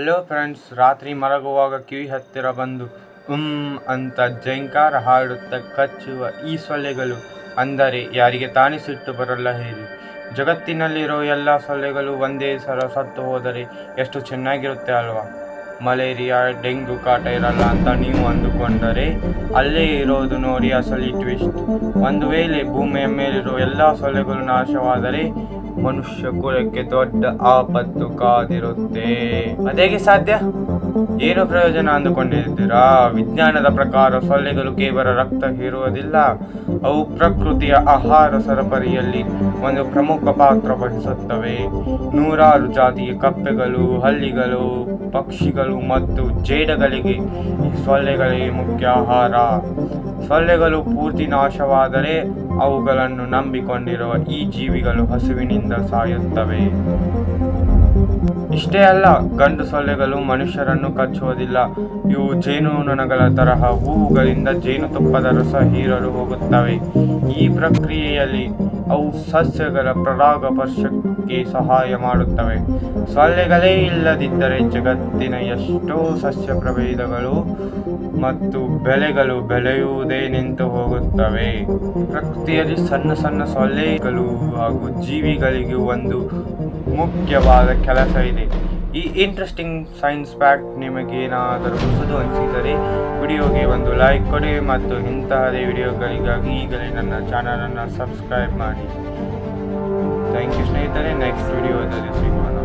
Hello friends, ರಾತ್ರಿ ಮಲಗುವಾಗ ಕಿವಿ ಹತ್ತಿರ ಬಂದು ಅಂತ ಜೈಂಕಾರ ಹಾಡುತ್ತಾ ಕಚ್ಚುವ ಈ ಸೊಳ್ಳೆಗಳು ಅಂದರೆ ಯಾರಿಗೆ ತಾನೇ ಸಿಟ್ಟು ಬರಲ್ಲ ಹೇಳಿ. ಜಗತ್ತಿನಲ್ಲಿರೋ ಎಲ್ಲ ಸೊಳ್ಳೆಗಳು ಒಂದೇ ಸಲ ಸತ್ತು ಹೋದರೆ ಎಷ್ಟು ಚೆನ್ನಾಗಿರುತ್ತೆ ಅಲ್ವಾ. ಮಲೇರಿಯಾ ಡೆಂಗ್ಯೂ ಕಾಟ ಇರಲ್ಲ ಅಂತ ನೀವು ಅಂದುಕೊಂಡರೆ ಅಲ್ಲೇ ಇರೋದು ನೋಡಿ ಅಸಲಿ ಟ್ವಿಸ್ಟ್. ಒಂದು ವೇಳೆ ಭೂಮಿಯ ಮೇಲಿರೋ ಎಲ್ಲ ಸೊಳ್ಳೆಗಳು ನಾಶವಾದರೆ ಮನುಷ್ಯ ಕುಲಕ್ಕೆ ದೊಡ್ಡ ಆಪತ್ತು ಕಾದಿರುತ್ತೆ. ಅದೇಗೆ ಸಾಧ್ಯ? ಏನು ಪ್ರಯೋಜನ ಅಂದುಕೊಂಡಿದ್ದೀರಾ? ವಿಜ್ಞಾನದ ಪ್ರಕಾರ ಸೊಳ್ಳೆಗಳು ಕೇವಲ ರಕ್ತ ಹೀರುವುದಿಲ್ಲ, ಅವು ಪ್ರಕೃತಿಯ ಆಹಾರ ಸರಪಳಿಯಲ್ಲಿ ಒಂದು ಪ್ರಮುಖ ಪಾತ್ರ ವಹಿಸುತ್ತವೆ. ನೂರಾರು ಜಾತಿಯ ಕಪ್ಪೆಗಳು, ಹಲ್ಲಿಗಳು, ಪಕ್ಷಿಗಳು ಮತ್ತು ಜೇಡಗಳಿಗೆ ಈ ಸೊಳ್ಳೆಗಳೇ ಮುಖ್ಯ ಆಹಾರ. ಸೊಳ್ಳೆಗಳು ಪೂರ್ತಿ ನಾಶವಾದರೆ ಅವುಗಳನ್ನು ನಂಬಿಕೊಂಡಿರುವ ಈ ಜೀವಿಗಳು ಹಸಿವಿನಿಂದ ಸಾಯುತ್ತವೆ. ಇಷ್ಟೇ ಅಲ್ಲ, ಗಂಡು ಸೊಳ್ಳೆಗಳು ಮನುಷ್ಯರನ್ನು ಕಚ್ಚುವುದಿಲ್ಲ. ಇವು ಜೇನುನೊಣಗಳ ತರಹ ಹೂವುಗಳಿಂದ ಜೇನುತುಪ್ಪದ ರಸ ಹೀರಲು ಹೋಗುತ್ತವೆ. ಈ ಪ್ರಕ್ರಿಯೆಯಲ್ಲಿ ಅವು ಸಸ್ಯಗಳ ಪರಾಗಸ್ಪರ್ಶಕ್ಕೆ ಸಹಾಯ ಮಾಡುತ್ತವೆ. ಸೊಳ್ಳೆಗಳೇ ಇಲ್ಲದಿದ್ದರೆ ಜಗತ್ತಿನ ಎಷ್ಟೋ ಸಸ್ಯ ಪ್ರಭೇದಗಳು ಮತ್ತು ಬೆಳೆಗಳು ಬೆಳೆಯುವುದೇ ನಿಂತು ಹೋಗುತ್ತವೆ. ಪ್ರಕೃತಿಯಲ್ಲಿ ಸಣ್ಣ ಸಣ್ಣ ಸೊಳ್ಳೆಗಳು ಹಾಗೂ ಜೀವಿಗಳಿಗೆ ಒಂದು ಮುಖ್ಯವಾದ ಕೆಲಸ ಇದೆ. ಈ ಇಂಟ್ರೆಸ್ಟಿಂಗ್ ಸೈನ್ಸ್ ಫ್ಯಾಕ್ಟ್ ನಿಮಗೇನಾದರೂ ಹೊಸದು ಅನಿಸಿದರೆ ವಿಡಿಯೋಗೆ ಒಂದು ಲೈಕ್ ಕೊಡಿ ಮತ್ತು ಇಂತಹದೇ ವಿಡಿಯೋಗಳಿಗಾಗಿ ಈಗಲೇ ನನ್ನ ಚಾನಲನ್ನು ಸಬ್ಸ್ಕ್ರೈಬ್ ಮಾಡಿ. ಥ್ಯಾಂಕ್ ಯು ಸ್ನೇಹಿತರೆ. ನೆಕ್ಸ್ಟ್ ವಿಡಿಯೋದಲ್ಲಿ ಸಿಗೋಣ.